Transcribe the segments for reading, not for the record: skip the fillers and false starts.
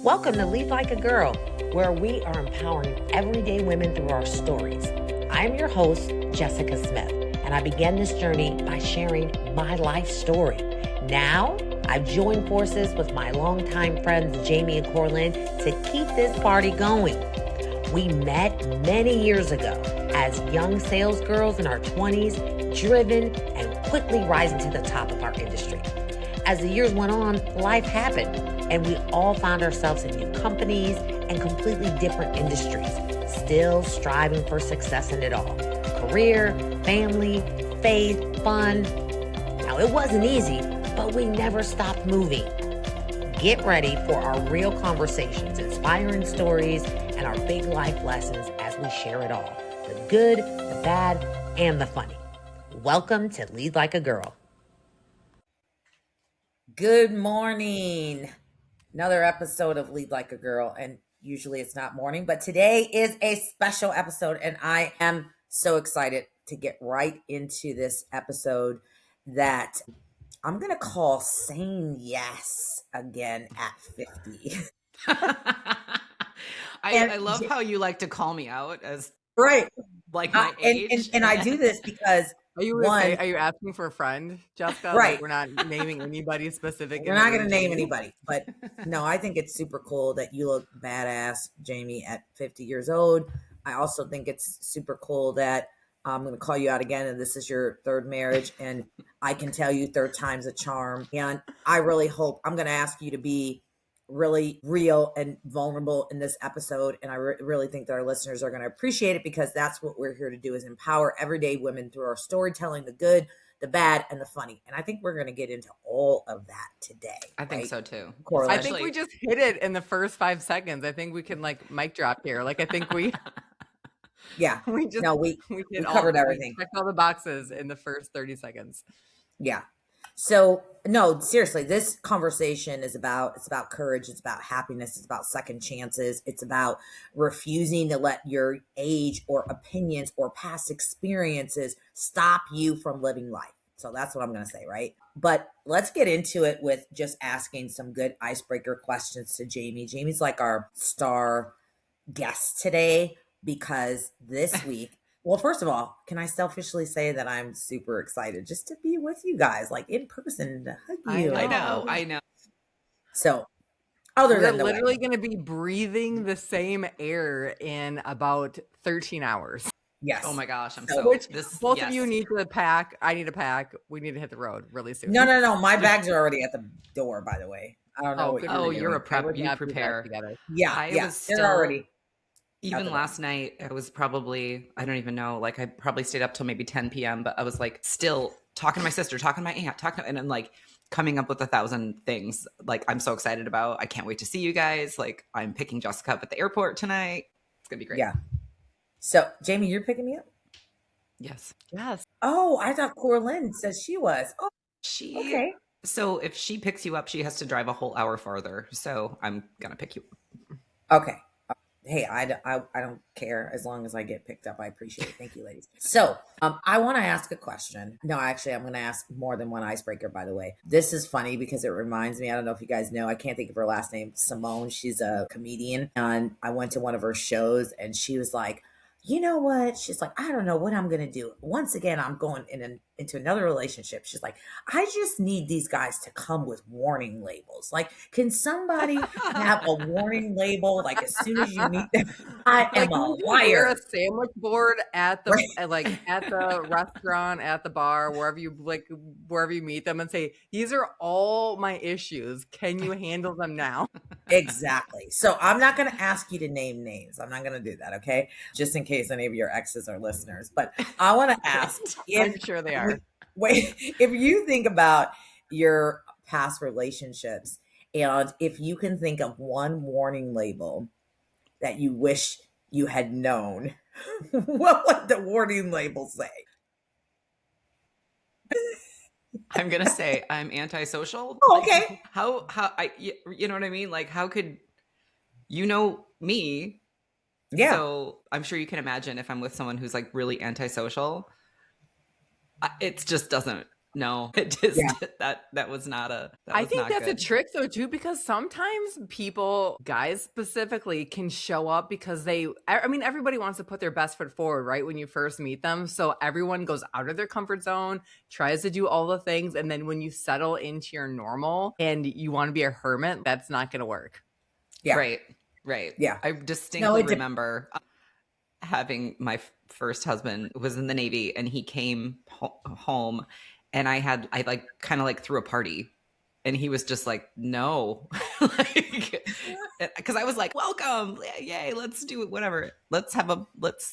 Welcome to Lead Like a Girl, where we are empowering everyday women through our stories. I'm your host, Jessica Smith, and I began this journey by sharing my life story. Now, I've joined forces with my longtime friends, Jamie and Corlin, to keep this party going. We met many years ago as young sales girls in our 20s, driven and quickly rising to the top of our industry. As the years went on, life happened, and we all found ourselves in new companies and completely different industries, still striving for success in it all. Career, family, faith, fun. Now, it wasn't easy, but we never stopped moving. Get ready for our real conversations, inspiring stories, and our big life lessons as we share it all. The good, the bad, and the funny. Welcome to Lead Like a Girl. Good morning. Another episode of Lead Like a Girl, and usually it's not morning, but today is a special episode, and I am so excited to get right into this episode that I'm going to call Saying Yes Again at 50. I love how you like to call me out as Right. like my age. And I do this because Are you asking for a friend, Jessica? Right. Like, we're not naming anybody specific. We're not going to name anybody, but no, I think it's super cool that you look badass, Jamie, at 50 years old. I also think it's super cool that I'm going to call you out again, and this is your third marriage, and I can tell you third time's a charm. And I really hope I'm going to ask you to be really real and vulnerable in this episode, and I really think that our listeners are going to appreciate it, because that's what we're here to do, is empower everyday women through our storytelling, the good, the bad, and the funny. And I think we're going to get into all of that today. I think so too. Correlation. I think we just hit it in the first 5 seconds. I think we can like mic drop here. Like, I think we yeah, we covered everything. We checked all the boxes in the first 30 seconds. Yeah. So no, seriously, this conversation is about courage. It's about happiness. It's about second chances. It's about refusing to let your age or opinions or past experiences stop you from living life. So that's what I'm going to say, right? But let's get into it with just asking some good icebreaker questions to Jamie. Jamie's like our star guest today, because this week, well, first of all, can I selfishly say that I'm super excited just to be with you guys, like in person, to hug you. I know. So, other than we're literally going to be breathing the same air in about 13 hours. Yes. Oh my gosh, Both of you need to pack. I need to pack. We need to hit the road really soon. No. My bags are already at the door, by the way. I don't know. You're a prep. You prepare. Yeah. They're already. Even last night, I was probably, I don't even know, like I probably stayed up till maybe 10 p.m., but I was like still talking to my sister, talking to my aunt, and I'm like coming up with 1,000 things like I'm so excited about. I can't wait to see you guys. Like, I'm picking Jessica up at the airport tonight. It's going to be great. Yeah. So, Jamie, you're picking me up? Yes. Oh, I thought Corlin said she was. Oh, okay. So if she picks you up, she has to drive a whole hour farther. So I'm going to pick you up. Okay. Hey, I don't care as long as I get picked up. I appreciate it. Thank you, ladies. So I want to ask a question. No, actually, I'm going to ask more than one icebreaker, by the way. This is funny because it reminds me, I don't know if you guys know, I can't think of her last name, Simone. She's a comedian. And I went to one of her shows and she was like, you know what? She's like, I don't know what I'm going to do. Once again, I'm going into another relationship. She's like, I just need these guys to come with warning labels. Like, can somebody have a warning label? Like, as soon as you meet them, I am a liar. A sandwich board at the at the restaurant, at the bar, wherever you meet them, and say, these are all my issues. Can you handle them now? Exactly. So I'm not going to ask you to name names. I'm not going to do that. Okay. Just in case any of your exes are listeners, but I want to ask. I'm sure they are. Wait, if you think about your past relationships, and if you can think of one warning label that you wish you had known, what would the warning label say? I'm going to say I'm antisocial. Oh, okay. How you know what I mean? Like, how could you know me? Yeah. So I'm sure you can imagine if I'm with someone who's like really antisocial, it just doesn't No, it just Yeah. that was not a that I was think not that's good. a trick though too, because sometimes people, guys specifically, can show up because I mean, everybody wants to put their best foot forward, right? When you first meet them. So everyone goes out of their comfort zone, tries to do all the things. And then when you settle into your normal and you want to be a hermit, that's not going to work. Yeah. Right. Yeah. I No, distinctly remember having my first husband was in the Navy, and he came home, and I like kind of like threw a party, and he was just like, no, like, because I was like, welcome, yay, let's do it, whatever, let's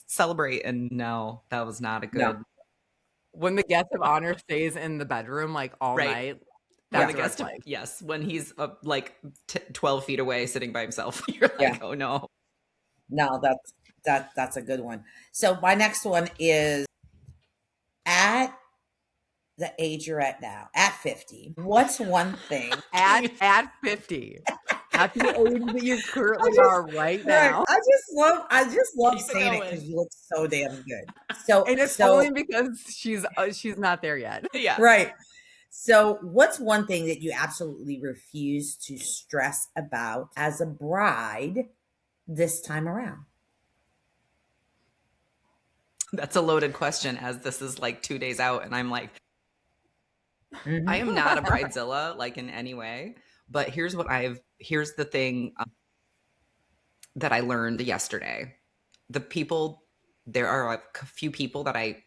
celebrate. And no, that was not a good. When the guest of honor stays in the bedroom like all Right. night, When that's the a red guest flag. yes, when he's like 12 feet away sitting by himself, you're like, oh no. No, that's a good one. So my next one is, at the age you're at now, at 50, what's one thing? At 50. At the age that you currently just- are right now. I just love Keep it saying it going. because you look so damn good. So And it's so only because she's not there yet. Yeah. right. So what's one thing that you absolutely refuse to stress about as a bride this time around? That's a loaded question, as this is like 2 days out, and I'm like, Mhm. I am not a bridezilla like in any way, but here's the thing that I learned yesterday. There are a few people that I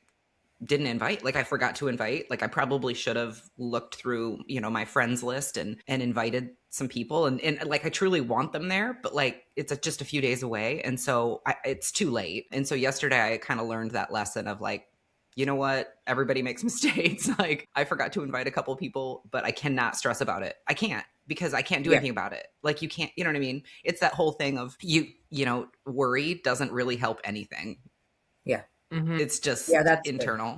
didn't invite. Like, I forgot to invite. Like, I probably should have looked through, my friends list and invited some people, and like, I truly want them there, but like, it's just a few days away. And so it's too late. And so yesterday I kind of learned that lesson of like, you know what? Everybody makes mistakes. Like, I forgot to invite a couple people, but I cannot stress about it. I can't, because I can't do anything about it. Like, you can't, you know what I mean? It's that whole thing of worry doesn't really help anything. Yeah. Mhm. It's just that's internal.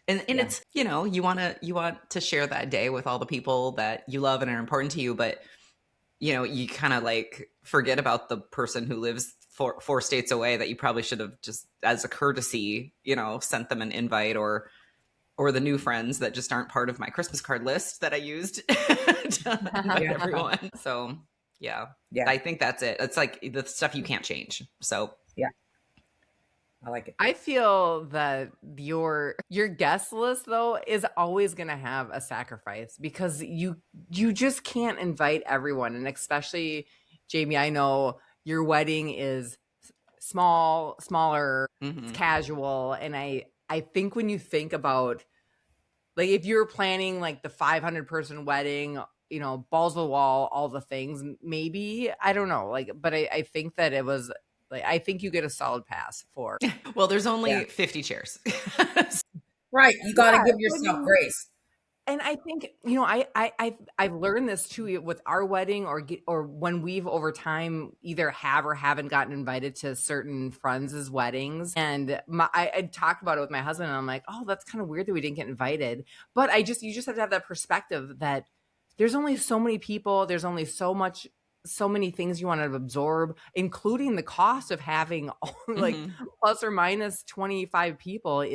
good. And it's, you want to share that day with all the people that you love and are important to you, but you kind of like forget about the person who lives four states away that you probably should have just, as a courtesy, sent them an invite, or the new friends that just aren't part of my Christmas card list that I used to invite everyone. So yeah, I think that's it. It's like the stuff you can't change. So Yeah. I like it. I feel that your guest list though is always going to have a sacrifice, because you just can't invite everyone. And especially, Jamie, I know your wedding is smaller, it's casual, and I think when you think about, like, if you're planning like the 500-person wedding, balls to the wall, all the things, maybe, I don't know, like, but I think that it was like, I think you get a solid pass for. Well, there's only 50 chairs. Right. You got to give yourself grace. And I think, I've learned this too with our wedding, or when we've over time either have or haven't gotten invited to certain friends' weddings. And I talked about it with my husband, and I'm like, oh, that's kind of weird that we didn't get invited. But you just have to have that perspective that there's only so many people. There's only so many things you want to absorb, including the cost of having like plus or minus 25 people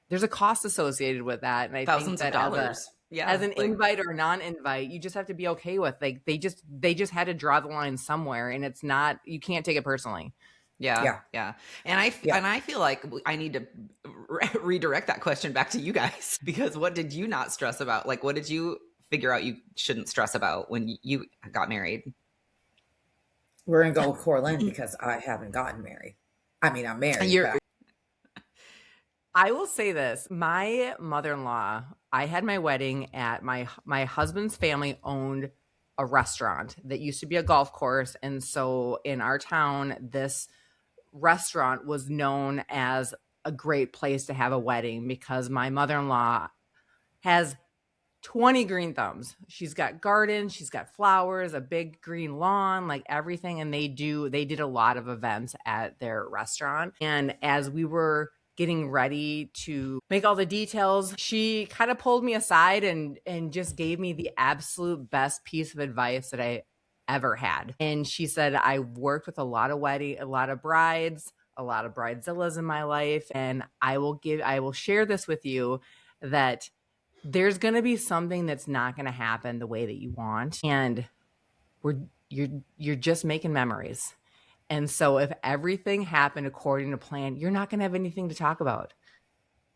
there's a cost associated with that. And I Thousands think that of dollars. as an invite or non-invite, you just have to be okay with, like, they just had to draw the line somewhere, and it's not, you can't take it personally. Yeah. And I feel like I need to redirect that question back to you guys, because what did you not stress about? Like, what did you figure out you shouldn't stress about when you got married? We're going to go with Corlin because I haven't gotten married. I mean, I'm married. I will say this. My mother-in-law, I had my wedding at my husband's family owned a restaurant that used to be a golf course. And so in our town, this restaurant was known as a great place to have a wedding, because my mother-in-law has 20 green thumbs. She's got gardens, she's got flowers, a big green lawn, like everything. And they did a lot of events at their restaurant. And as we were getting ready to make all the details, she kind of pulled me aside and just gave me the absolute best piece of advice that I ever had. And she said, I worked with a lot of brides, a lot of bridezillas in my life, and I will share this with you, that there's going to be something that's not going to happen the way that you want. And you're just making memories. And so if everything happened according to plan, you're not going to have anything to talk about.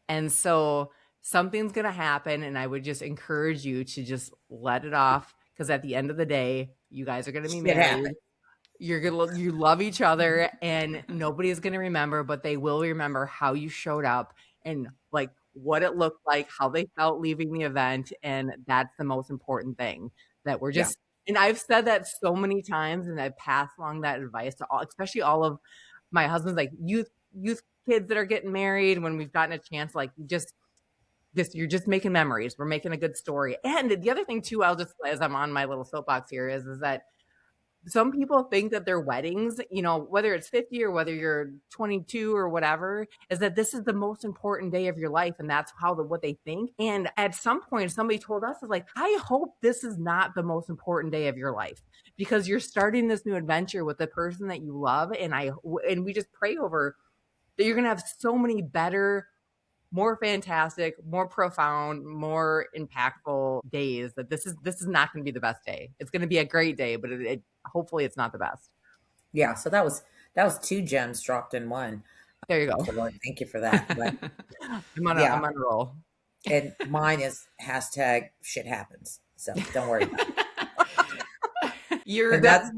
And so something's going to happen. And I would just encourage you to just let it off. Because at the end of the day, you guys are going to be Shit married. happened. You love each other, and nobody is going to remember, but they will remember how you showed up and like what it looked like, how they felt leaving the event. And that's the most important thing, that we're just, and I've said that so many times, and I've passed along that advice to all, especially all of my husband's like youth kids that are getting married. When we've gotten a chance, like you're just making memories. We're making a good story. And the other thing too, I'll just, as I'm on my little soapbox here, is that some people think that their weddings, whether it's 50 or whether you're 22 or whatever, is that this is the most important day of your life. And that's what they think. And at some point, somebody told us, is like, I hope this is not the most important day of your life, because you're starting this new adventure with the person that you love. And we just pray over that you're going to have so many better, more fantastic, more profound, more impactful days, that this is not going to be the best day. It's going to be a great day, but hopefully it's not the best. Yeah. So that was 2 gems dropped in one. There you go. So Lord, thank you for that. But I'm on a roll. And mine is hashtag shit happens. So don't worry about it. That's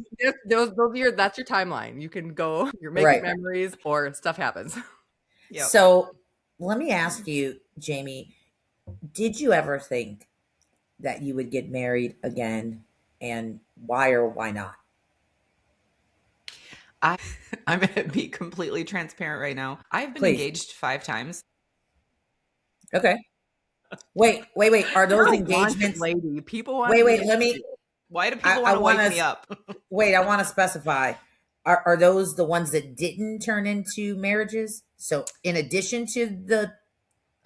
your timeline. You can go, you're making memories, or stuff happens. Yep. So let me ask you, Jamie, did you ever think that you would get married again, and why or why not? I'm going to be completely transparent right now. I've been engaged 5 times. Okay. Wait. Are those engagements? Lady, people want. Wait. Let me. Why do people want to wake me up? Wait, I want to specify. Are those the ones that didn't turn into marriages? So in addition to the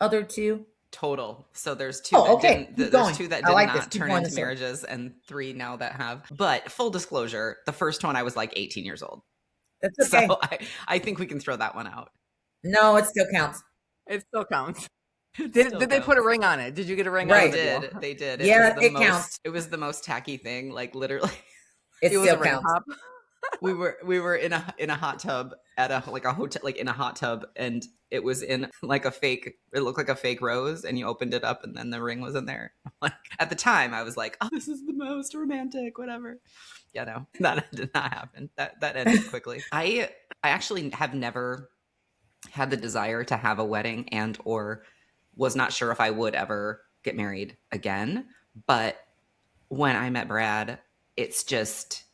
other 2? Total. So there's 2 there's 2 that did not turn into marriages, and 3 now that have. But full disclosure, the first one I was like 18 years old. That's okay. So I think we can throw that one out. No, it still counts. It still counts. Did they put a ring on it? Did you get a ring on it? They did. Yeah, it counts. It was the most tacky thing. Like literally, it still counts. We were in a hot tub at a hotel, like in a hot tub, and it was in like it looked like a fake rose, and you opened it up and then the ring was in there. Like at the time I was like, oh, this is the most romantic, whatever. Yeah, no, that did not happen. That ended quickly. I actually have never had the desire to have a wedding, and or was not sure if I would ever get married again. But when I met Brad, it's just,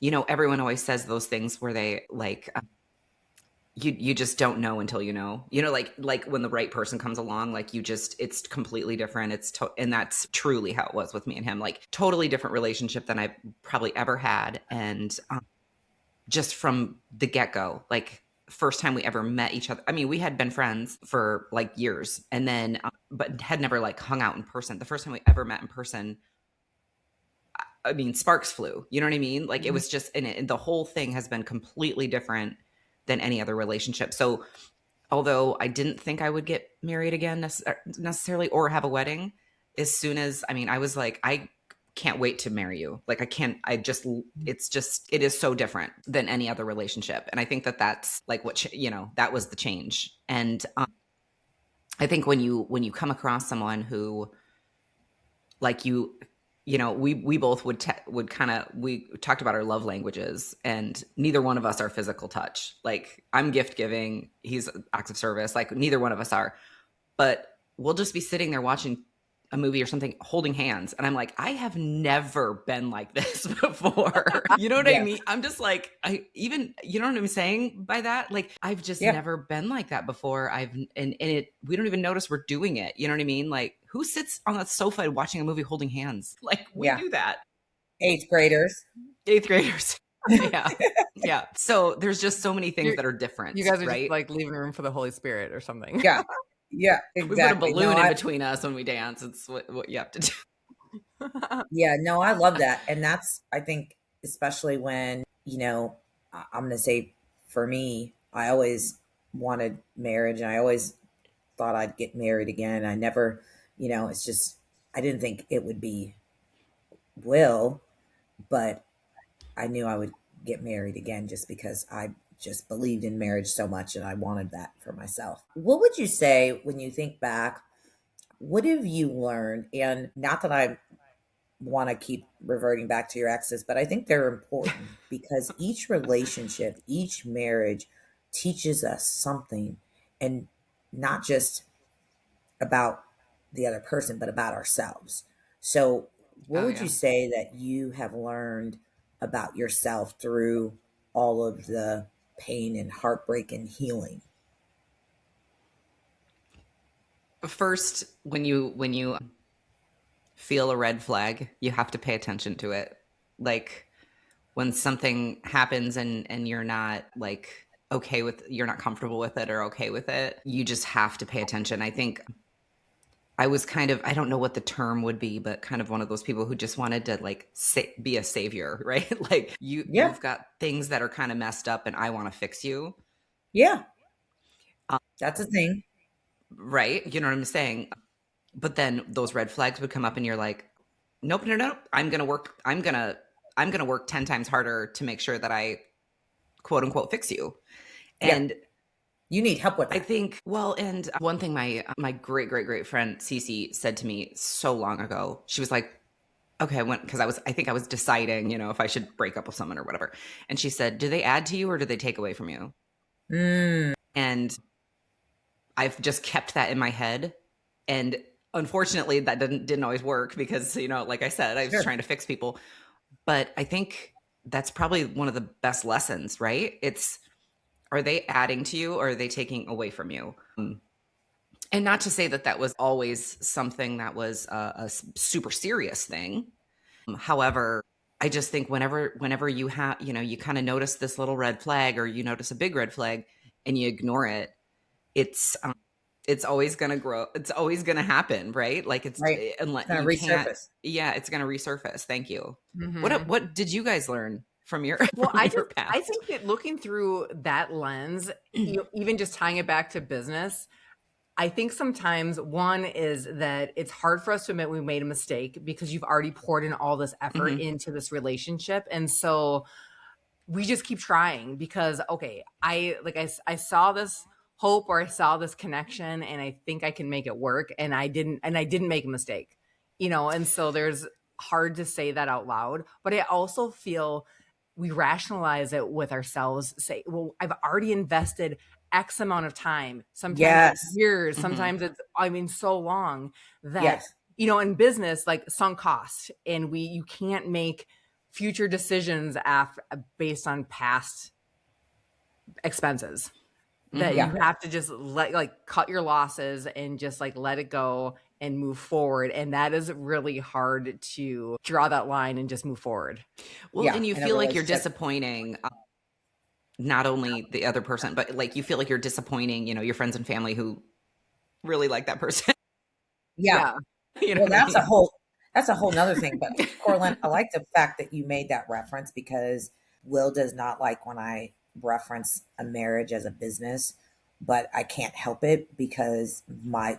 everyone always says those things where they like, you just don't know until you know, like when the right person comes along, like it's completely different. And that's truly how it was with me and him, like totally different relationship than I probably ever had. And just from the get-go, like first time we ever met each other. I mean, we had been friends for like years, and then, but had never like hung out in person. The first time we ever met in person, I mean, sparks flew, you know what I mean? Like it was just, and the whole thing has been completely different than any other relationship. So although I didn't think I would get married again necessarily, or have a wedding, as soon as, I was like, I can't wait to marry you. Like it is so different than any other relationship. And I think that's like what, that was the change. And I think when you come across someone who like we both we talked about our love languages, and neither one of us are physical touch. Like I'm gift giving, he's acts of service. Like neither one of us are, but we'll just be sitting there watching a movie or something, holding hands. And I'm like, I have never been like this before. You know what I mean? I'm just like, you know what I'm saying by that? Like, I've just never been like that before. We don't even notice we're doing it. You know what I mean? Like who sits on the sofa watching a movie holding hands? Like we do that. 8th graders. Yeah. Yeah. So there's just so many things that are different. You guys are right? Just like leaving room for the Holy Spirit or something. Yeah. Yeah, exactly. We put a balloon in between us when we dance. It's what you have to do. Yeah, no, I love that. And that's, I think, especially when, I'm going to say for me, I always wanted marriage, and I always thought I'd get married again. I never, it's just, I didn't think it would be Will, but I knew I would get married again just because I just believed in marriage so much and I wanted that for myself. What would you say when you think back? What have you learned? And not that I want to keep reverting back to your exes, but I think they're important because each relationship, each marriage teaches us something, and not just about the other person, but about ourselves. So, what Oh would you yeah. say that you have learned about yourself through all of the pain and heartbreak and healing? First, when you feel a red flag, you have to pay attention to it. Like when something happens and you're not like okay with, you're not comfortable with it or okay with it, you just have to pay attention. I think I was kind of, I don't know what the term would be, but kind of one of those people who just wanted to like be a savior, right? Like Yeah, you've got things that are kind of messed up and I want to fix you. yeah, Um, that's a thing. right? You know what I'm saying? But then those red flags would come up and you're like, nope, no, no, I'm going to work. I'm going to work 10 times harder to make sure that I quote unquote fix you. Yeah, And you need help with I that. think, well, and one thing my great great great friend Cece said to me so long ago, she was like, okay, because I think I was deciding, if I should break up with someone or whatever, and she said, do they add to you or do they take away from you? Mm, And I've just kept that in my head, and unfortunately, that didn't always work because like I said, I was sure. trying to fix people, but I think that's probably one of the best lessons, right? It's, are they adding to you or are they taking away from you? And not to say that that was always something that was a super serious thing. However, I just think whenever you have, you kind of notice this little red flag or you notice a big red flag and you ignore it, it's always going to grow. It's always going to happen, right? Like Right. unless It's going to you can't, resurface. yeah, it's going to resurface. Thank you. Mhm. What did you guys learn from your Well, from your I past? think that looking through that lens, even just tying it back to business, I think sometimes one is that it's hard for us to admit we made a mistake because you've already poured in all this effort Hmm. into this relationship. And so we just keep trying because, okay, I saw this hope or I saw this connection and I think I can make it work. And I didn't make a mistake, and so there's hard to say that out loud. But I also feel we rationalize it with ourselves, say, well, I've already invested X amount of time. Sometimes it's Yes. years, Hmm. sometimes it's, I mean, so long that, Yes. in business, like sunk cost, and you can't make future decisions based on past expenses, that Hmm. you Yeah. have to just cut your losses and just like let it go and move forward, and that is really hard to draw that line and just move forward. Well, Yeah. and you In a feel like you're relationship. disappointing not only the other person, but like you feel like you're disappointing, your friends and family who really like that person. Yeah. Yeah. You know Well, what I mean? that's a whole nother thing. But Corlin, I like the fact that you made that reference because Will does not like when I reference a marriage as a business, but I can't help it because my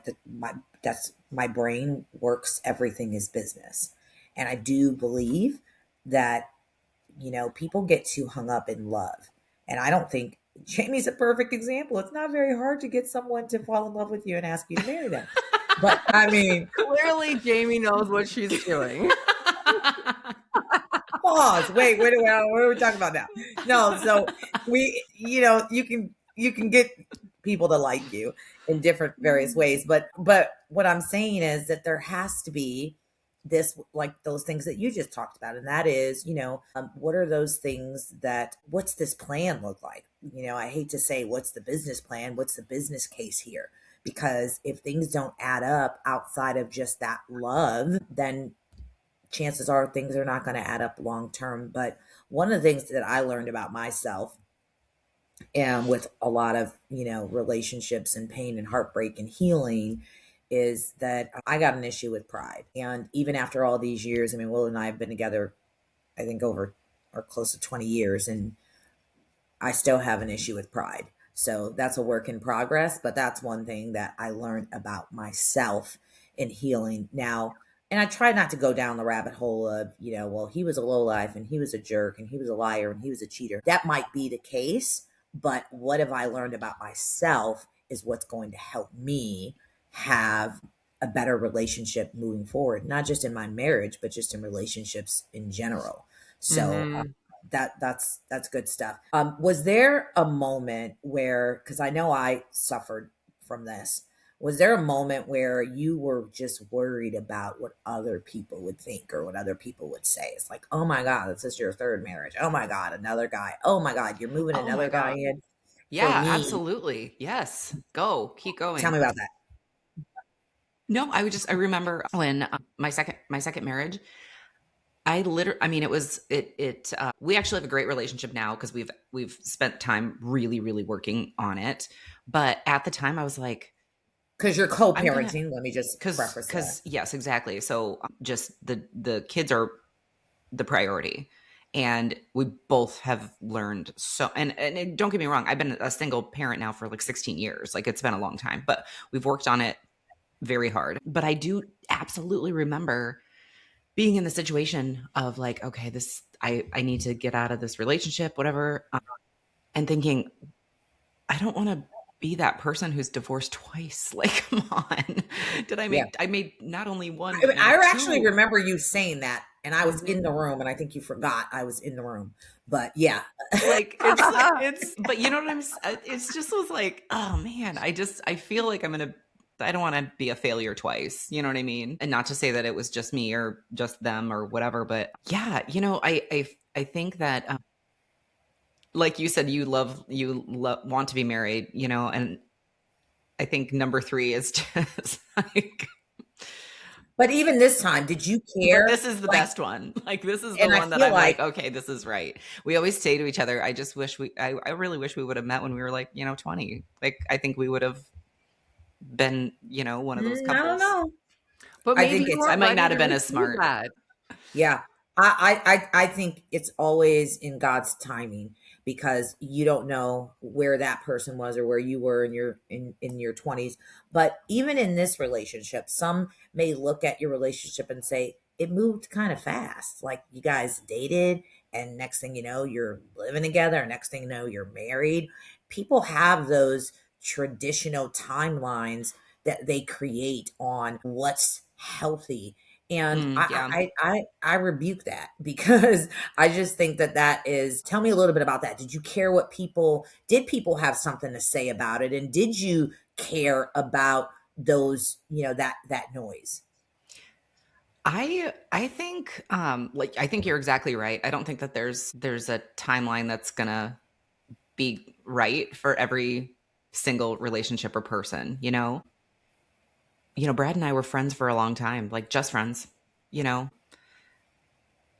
brain works everything is business. And I do believe that, people get too hung up in love. And I don't think Jamie's a perfect example. It's not very hard to get someone to fall in love with you and ask you to marry them. But I mean, Clearly Jamie knows what she's doing. pause. Wait, what are we talking about now? No, so you can get people to like you in different various ways, but what I'm saying is that there has to be this, like those things that you just talked about, and that is, what are those things that what's this plan look like? I hate to say what's the business plan, what's the business case here? Because if things don't add up outside of just that love, then chances are things are not going to add up long term. But one of the things that I learned about myself, and with a lot of, relationships and pain and heartbreak and healing, is that I got an issue with pride. And even after all these years, I mean, Will and I have been together, I think over or close to 20 years, and I still have an issue with pride. So that's a work in progress, but that's one thing that I learned about myself in healing now. And I try not to go down the rabbit hole of, well, he was a lowlife and he was a jerk and he was a liar and he was a cheater. That might be the case, but what have I learned about myself is what's going to help me have a better relationship moving forward, not just in my marriage, but just in relationships in general. So that's good stuff. Was there a moment where, because I know I suffered from this, was there a moment where you were just worried about what other people would think or what other people would say? It's like, oh my God, this is your third marriage. Oh my God, another guy. Oh my God, you're moving Oh my another guy God. in. Yeah, For me, absolutely. Yes. Go. Keep going. tell me about that. No, I remember when my second marriage, we actually have a great relationship now because we've spent time really, really working on it. But at the time I was like, Because you're I'm gonna, co-parenting. Let me just preface that. because yes, exactly. So just the kids are the priority. And we both have learned so, and don't get me wrong, I've been a single parent now for like 16 years. Like it's been a long time, but we've worked on it very hard. But I do absolutely remember being in the situation of like, okay, I need to get out of this relationship, whatever. And thinking, I don't want to be that person who's divorced twice. Like, come on. I made not only one, I, but I two. actually remember you saying that, and I was in the room, and I think you forgot I was in the room. But yeah, Like it's, but you know what it's just was like, oh man, I feel like I don't want to be a failure twice. You know what I mean? And not to say that it was just me or just them or whatever, but yeah, I think that, like you said, you want to be married, and I think number 3 is just like, but even this time, did you but care? this is the Like, best one. Like this is the and I one that feel I'm like, like, okay, this is right. We always say to each other, I really wish we would have met when we were like, 20. Like I think we would have been, one of those I don't couples. know. But I maybe think you it's, I weren't might ready not to have been as receive smart. that. yeah. I think it's always in God's timing, because you don't know where that person was or where you were in your 20s. But even in this relationship, some may look at your relationship and say it moved kind of fast. Like you guys dated, and next thing you know, you're living together, and next thing you know, you're married. People have those traditional timelines that they create on what's healthy, and Yeah. I rebuke that, because I just think that is. Tell me a little bit about that. Did you care what did people have something to say about it, and did you care about those, that noise? I think I think you're exactly right. I don't think that there's a timeline that's gonna be right for every single relationship or person, Brad and I were friends for a long time, like just friends, you know.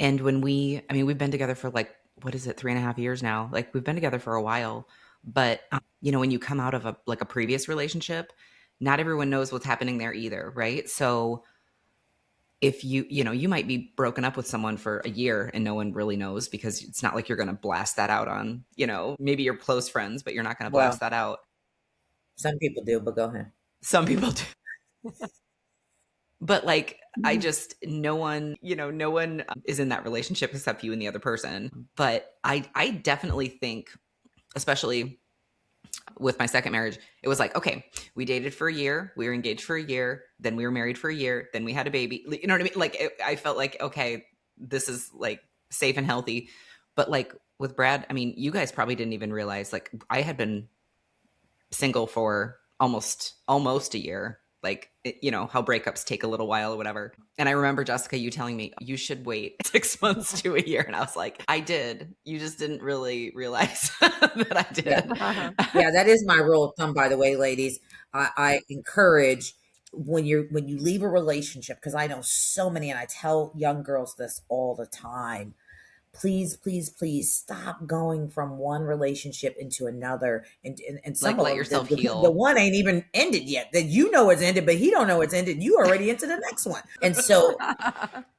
And we've been together for like, what is it, 3.5 years now? Like we've been together for a while. But when you come out of a previous relationship, not everyone knows what's happening there either, right? So if you might be broken up with someone for a year and no one really knows, because it's not like you're going to blast that out on, maybe you're close friends, but you're not going to Well, blast that out. some people do, but go ahead. Some people do. But like, no one is in that relationship except you and the other person. But I definitely think, especially with my second marriage, it was like, okay, we dated for a year, we were engaged for a year, then we were married for a year, then we had a baby. You know what I mean? Like I felt like, okay, this is like safe and healthy. But like with Brad, I mean, you guys probably didn't even realize, like I had been single for almost a year. Like, how breakups take a little while or whatever. And I remember, Jessica, you telling me you should wait 6 months to a year. And I was like, I did. You just didn't really realize that I did. Yeah. Yeah, that is my rule of thumb, by the way, ladies. I encourage, when you leave a relationship, because I know so many, and I tell young girls this all the time, please, please, please stop going from one relationship into another. And some Like, of let them, yourself the heal. one ain't even ended yet. That it's ended, but he don't know it's ended. You already into the next one. And so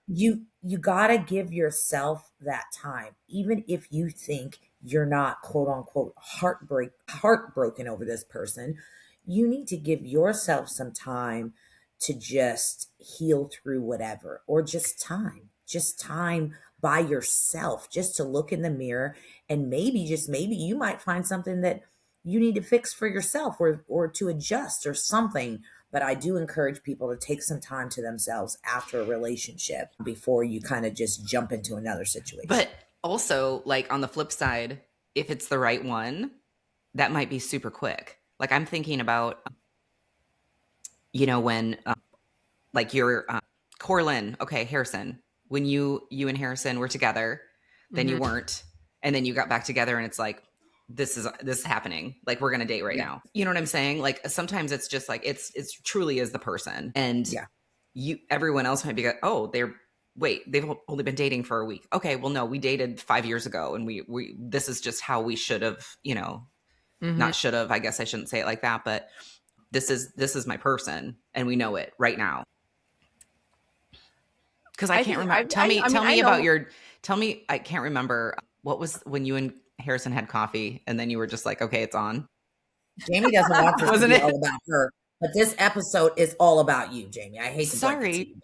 you gotta give yourself that time, even if you think you're not quote unquote heartbroken over this person. You need to give yourself some time to just heal through whatever, or just time by yourself, just to look in the mirror, and maybe, just maybe, you might find something that you need to fix for yourself, or to adjust or something. But I do encourage people to take some time to themselves after a relationship before you kind of just jump into another situation. But also, like, on the flip side, if it's the right one, that might be super quick. Like, I'm thinking about, when like you're Corlin, okay, Harrison, when you and Harrison were together, then you weren't, and then you got back together, and it's like, this is happening. Like, we're gonna date right now. You know what I'm saying? Like, sometimes it's just like it's truly is the person, and everyone else might be like, oh, they've only been dating for a week. Okay, well, no, we dated 5 years ago, and we this is just how we should have, not should have. I guess I shouldn't say it like that, but this is my person, and we know it right now. Because I can't remember. Tell me. I can't remember what was when you and Harrison had coffee, and then you were just like, okay, it's on. Jamie doesn't want this to be all about her, but this episode is all about you, Jamie. I hate to break it to you.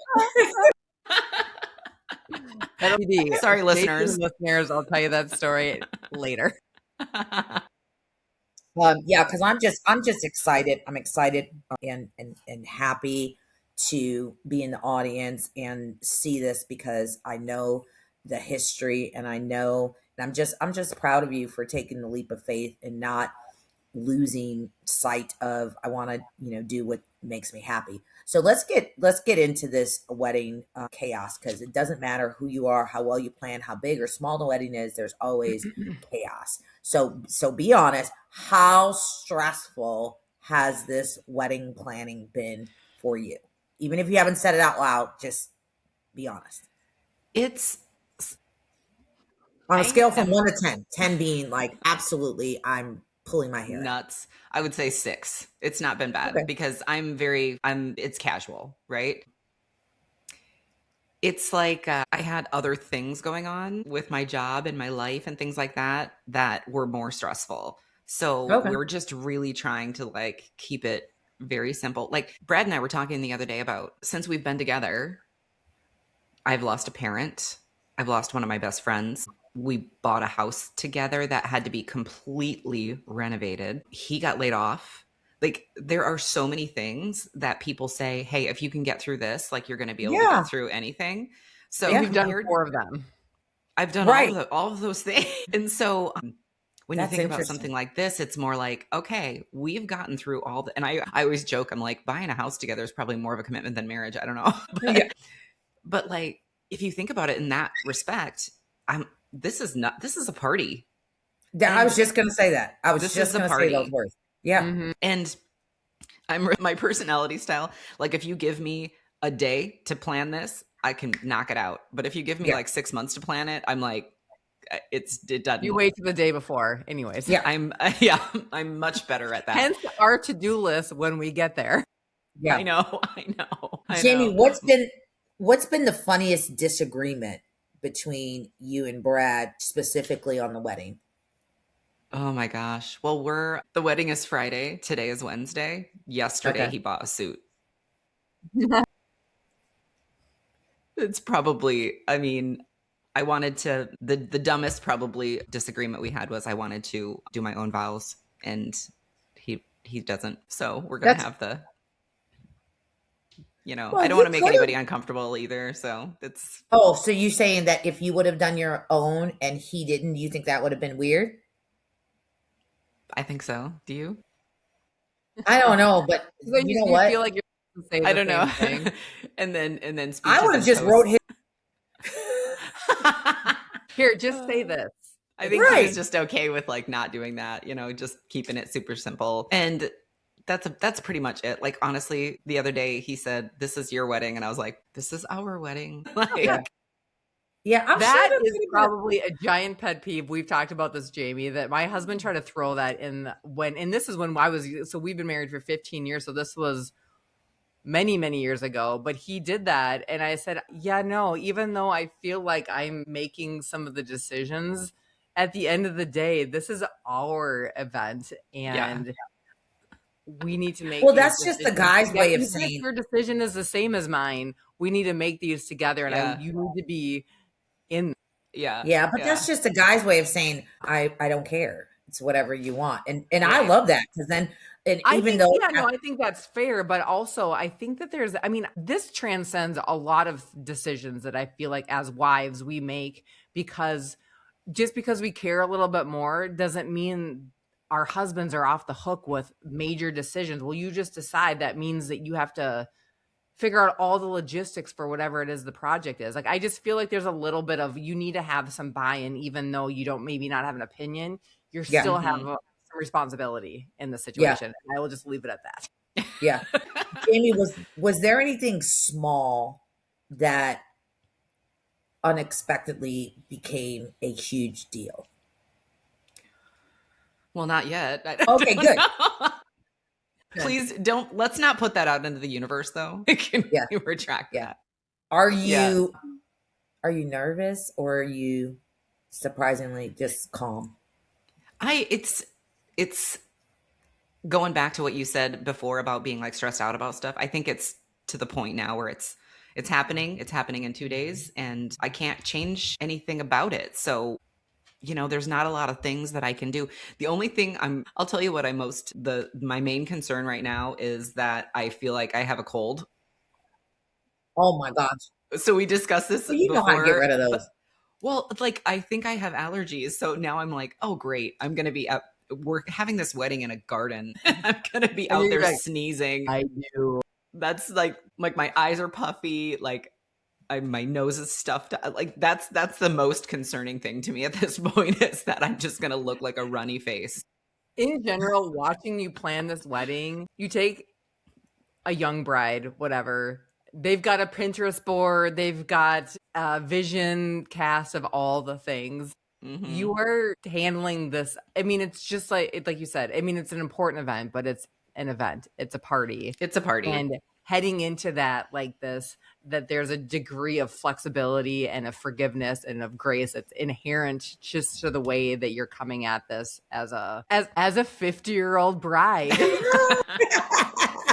That'll be sorry, listeners. I'll tell you that story later. Because I'm just excited. I'm excited and happy to be in the audience and see this, because I know the history, and I'm just proud of you for taking the leap of faith and not losing sight of, I want to do what makes me happy. So let's get into this wedding chaos, because it doesn't matter who you are, how well you plan, how big or small the wedding is, there's always chaos. So be honest, how stressful has this wedding planning been for you? Even if you haven't said it out loud, just be honest. It's on a scale from 1 to 10, 10 being like, absolutely, I'm pulling my hair nuts. I would say 6. It's not been bad, because it's casual, right? It's like I had other things going on with my job and my life and things like that were more stressful. So we're just really trying to like keep it very simple. Like Brad and I were talking the other day about, since we've been together, I've lost a parent. I've lost one of my best friends. We bought a house together that had to be completely renovated. He got laid off. Like, there are so many things that people say, hey, if you can get through this, like, you're going to be able to get through anything. So we've done 4 of them. I've done all of those things. And so when you think about something like this, it's more like, okay, we've gotten through all the, and I always joke, I'm like, buying a house together is probably more of a commitment than marriage. I don't know. But like, if you think about it in that respect, this is a party. I was just going to say that. I was just going to say those words. Yeah. Mm-hmm. And my personality style, like if you give me a day to plan this, I can knock it out. But if you give me like 6 months to plan it, I'm like, it doesn't. You wait till the day before anyways. Yeah. I'm much better at that. Hence our to-do list when we get there. Yeah. I know. Jamie, what's been the funniest disagreement between you and Brad, specifically on the wedding? Oh my gosh. Well, the wedding is Friday. Today is Wednesday. Yesterday he bought a suit. It's probably, I wanted to, the dumbest probably disagreement we had was I wanted to do my own vows, and he doesn't. So we're going to have the, I don't want to make anybody uncomfortable either. So it's. Oh, so you saying that if you would have done your own and he didn't, you think that would have been weird? I think so. Do you? I don't know, but you know what? Feel like you're say the I don't know. Thing. and then I would have just wrote his. Here, just say this. I think he was just okay with like not doing that, just keeping it super simple. And that's pretty much it. Like, honestly, the other day he said, "This is your wedding," and I was like, "This is our wedding." Like, yeah, that is probably a giant pet peeve. We've talked about this, Jamie, that my husband tried to throw that in and this is when so we've been married for 15 years. So this was many, many years ago, but he did that. And I said, yeah, no, even though I feel like I'm making some of the decisions, at the end of the day, this is our event, and we need to make. Well, that's just the guy's way of even saying. if your decision is the same as mine, we need to make these together, and you need to be in. Yeah, but that's just a guy's way of saying I don't care. It's whatever you want, and I love that, because then, and I even think, though I think that's fair, but also I think that there's, I mean, this transcends a lot of decisions that I feel like as wives we make, because just because we care a little bit more doesn't mean our husbands are off the hook with major decisions. Well, you just decide that means that you have to figure out all the logistics for whatever it is the project is. Like, I just feel like there's a little bit of, you need to have some buy-in, even though you don't maybe not have an opinion, you still have some responsibility in the situation. And I will just leave it at that. Yeah. Jamie, was there anything small that unexpectedly became a huge deal? Well, not yet. Okay, good. Please let's not put that out into the universe, though. Can you retract that? Are you nervous, or are you surprisingly just calm? It's going back to what you said before about being like stressed out about stuff. I think it's to the point now where it's happening. It's happening in 2 days, and I can't change anything about it. So, there's not a lot of things that I can do. The only thing I'll tell you what my main concern right now is that I feel like I have a cold. Oh my gosh. So we discussed this before. You know how to get rid of those. Well, like, I think I have allergies. So now I'm like, oh, great. I'm going to be we're having this wedding in a garden. I'm going to be out there sneezing. I knew. That's like my eyes are puffy. Like, my nose is stuffed. Like, that's the most concerning thing to me at this point, is that I'm just going to look like a runny face. In general, watching you plan this wedding, you take a young bride, whatever. They've got a Pinterest board. They've got a vision cast of all the things. Mm-hmm. You are handling this. I mean, it's just like you said. I mean, it's an important event, but it's an event. It's a party. It's a party. And heading into that like this, that there's a degree of flexibility and of forgiveness and of grace that's inherent just to the way that you're coming at this as a 50-year-old bride.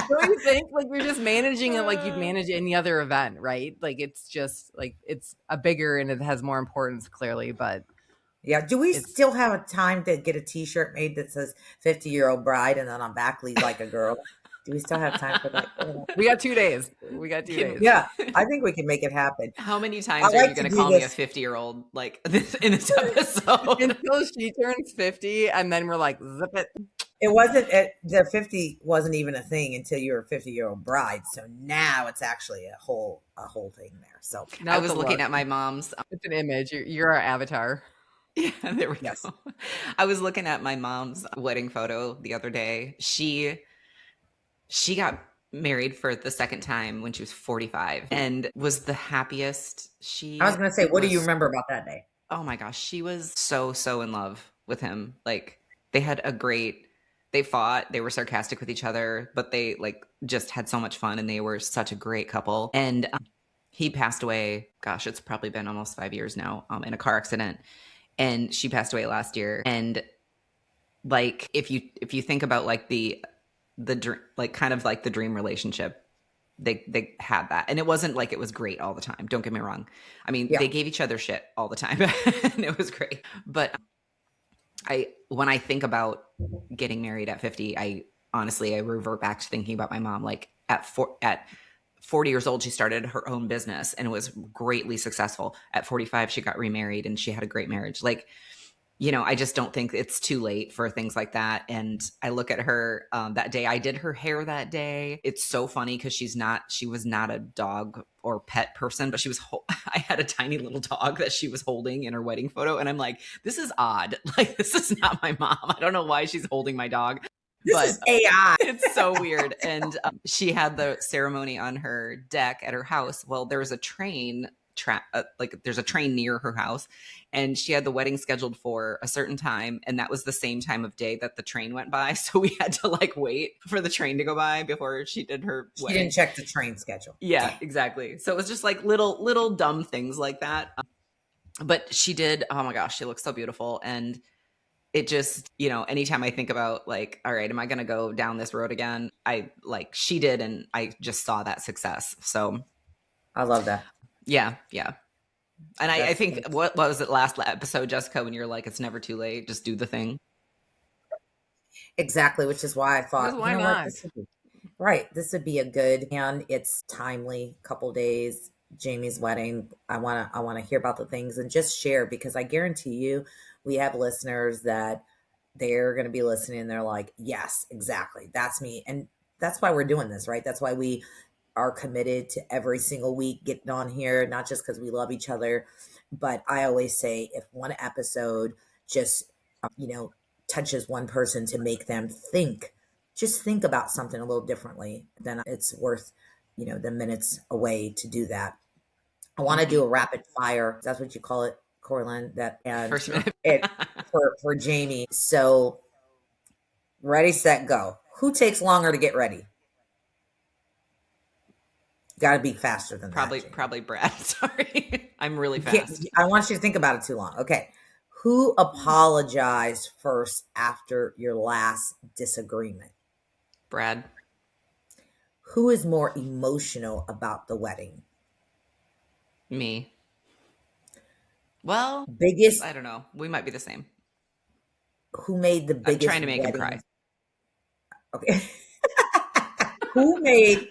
Don't you think? Like, you're just managing it like you'd manage any other event, right? Like, it's just like, it's a bigger and it has more importance, clearly, but yeah. Do we still have a time to get a t-shirt made that says 50-year-old bride and then on back lead like a girl? Do we still have time for that? We got 2 days. Yeah, I think we can make it happen. How many times are you going to call me a 50-year-old like in this episode? Until she turns 50, and then we're like, zip it. It wasn't, the 50 wasn't even a thing until you were a 50-year-old bride. So now it's actually a whole thing there. So I was looking at my mom's. It's an image. You're our avatar. Yeah, there we go. I was looking at my mom's wedding photo the other day. She got married for the second time when she was 45 and was the happiest. I was going to say, what do you remember about that day? Oh my gosh. She was so in love with him. Like, they fought, they were sarcastic with each other, but they like just had so much fun, and they were such a great couple. And he passed away. Gosh, it's probably been almost 5 years now, in a car accident. And she passed away last year. And like, if you think about like the like kind of like the dream relationship, they had that, and it wasn't like it was great all the time. Don't get me wrong. I mean, they gave each other shit all the time, and it was great. But when I think about getting married at 50, I revert back to thinking about my mom. Like, at 40 years old, she started her own business and was greatly successful. At 45, she got remarried and she had a great marriage. Like, I just don't think it's too late for things like that. And I look at her that day. I did her hair that day. It's so funny because she was not a dog or pet person, but I had a tiny little dog that she was holding in her wedding photo. And I'm like, this is odd. Like, this is not my mom. I don't know why she's holding my dog. This is AI. It's so weird. And she had the ceremony on her deck at her house. Well, there was a train there's a train near her house, and she had the wedding scheduled for a certain time, and that was the same time of day that the train went by. So we had to like wait for the train to go by before she did her wedding. She didn't check the train schedule. Yeah, exactly. So it was just like little dumb things like that. But she did, oh my gosh, she looks so beautiful. And it just, anytime I think about like, all right, am I going to go down this road again? She did. And I just saw that success. So I love that. yeah. Yeah. And I think, That's what was it last episode, Jessica, when you're like, it's never too late, just do the thing. exactly, which is why I thought, Because why not? This would be a good, and it's timely. Couple days, Jamie's wedding. I want to hear about the things and just share, because I guarantee you, we have listeners that they're going to be listening. And they're like, yes, exactly, that's me, and that's why we're doing this, right? That's why we are committed to every single week getting on here, not just because we love each other, but I always say, if one episode just touches one person to make them think, just think about something a little differently, then it's worth, the minutes away to do that. I want to do a rapid fire. That's what you call it, Corlin. That and First minute. it for Jamie. So ready, set, go. Who takes longer to get ready? Got to be faster than Probably Brad. Sorry. I'm really fast. I want you to think about it too long. Okay. Who apologized first after your last disagreement? Brad. Who is more emotional about the wedding? Me. Well, Biggest. I don't know. We might be the same. Who made the biggest? I'm trying to make him cry. Okay. Who made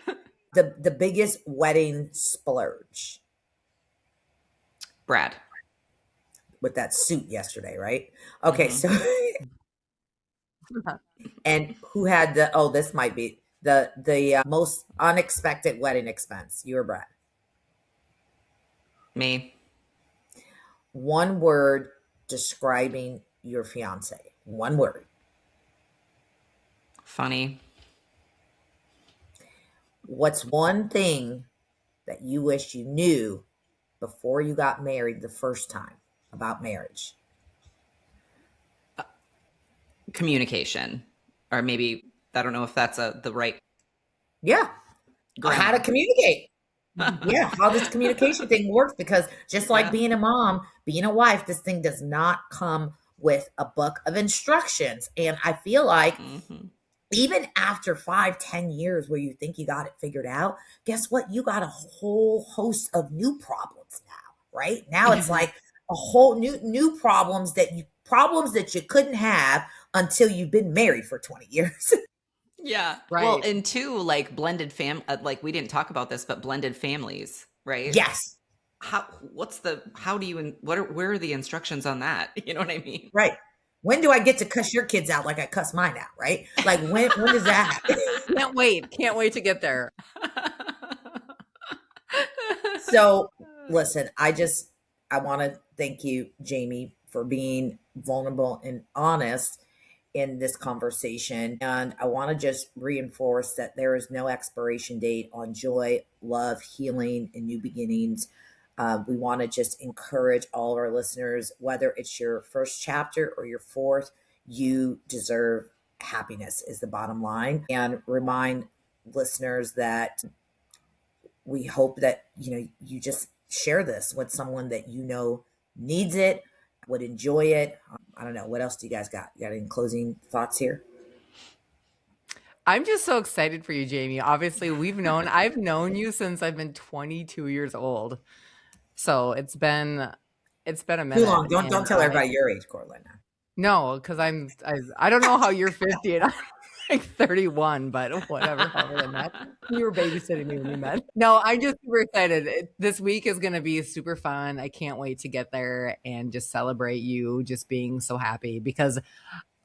the biggest wedding splurge? Brad. With that suit yesterday, right? Okay, so and who had this might be the most unexpected wedding expense? You or Brad? Me. One word describing your fiance. One word. Funny. What's one thing that you wish you knew before you got married the first time about marriage? Communication. Or maybe, I don't know if that's the right. Yeah. grammar. How to communicate. Yeah, how this communication thing works, because just like being a mom, being a wife, this thing does not come with a book of instructions. And I feel like even after 5-10 years where you think you got it figured out, guess what? You got a whole host of new problems now, right? Now it's like a whole new problems that you couldn't have until you've been married for 20 years. Yeah. Right. Well, and two, like blended like we didn't talk about this, but blended families, right? Yes. Mm-hmm. Where are the instructions on that? You know what I mean? Right. When do I get to cuss your kids out like I cuss mine out, right? Like when does that happen? Can't wait to get there. So listen, I want to thank you, Jamie, for being vulnerable and honest in this conversation. And I want to just reinforce that there is no expiration date on joy, love, healing, and new beginnings. We want to just encourage all of our listeners, whether it's your first chapter or your fourth, you deserve happiness is the bottom line. And remind listeners that we hope that, you just share this with someone that needs it, would enjoy it. I don't know. What else do you guys got? You got any closing thoughts here? I'm just so excited for you, Jamie. Obviously, I've known you since I've been 22 years old. So it's been a minute. Too long. Don't tell everybody your age, Corlin. No, because I don't know how you're 50 and I'm like 31, but whatever. However they met. You were babysitting me when we met. No, I'm just super excited. This week is going to be super fun. I can't wait to get there and just celebrate you just being so happy, because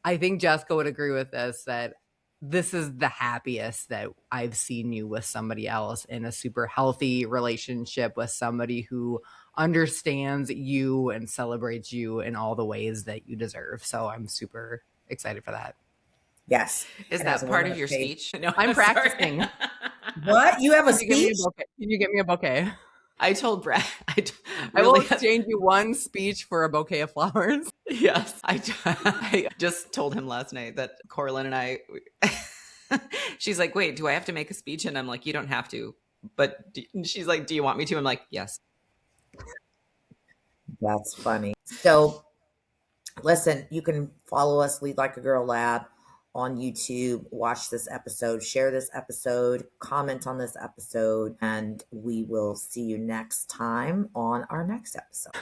I think Jessica would agree with this, that this is the happiest that I've seen you with somebody else in a super healthy relationship with somebody who understands you and celebrates you in all the ways that you deserve. So I'm super excited for that. Yes. Is that part of your speech? No, I'm practicing. What? You have a speech? Can you get me a bouquet? I told Brad. I will exchange you one speech for a bouquet of flowers. Yes. I just told him last night that Corlin and I, she's like, wait, do I have to make a speech? And I'm like, you don't have to. But she's like, do you want me to? I'm like, yes. That's funny. So listen, you can follow us, Lead Like a Girl Lab, on YouTube. Watch this episode, share this episode, comment on this episode, and we will see you next time on our next episode.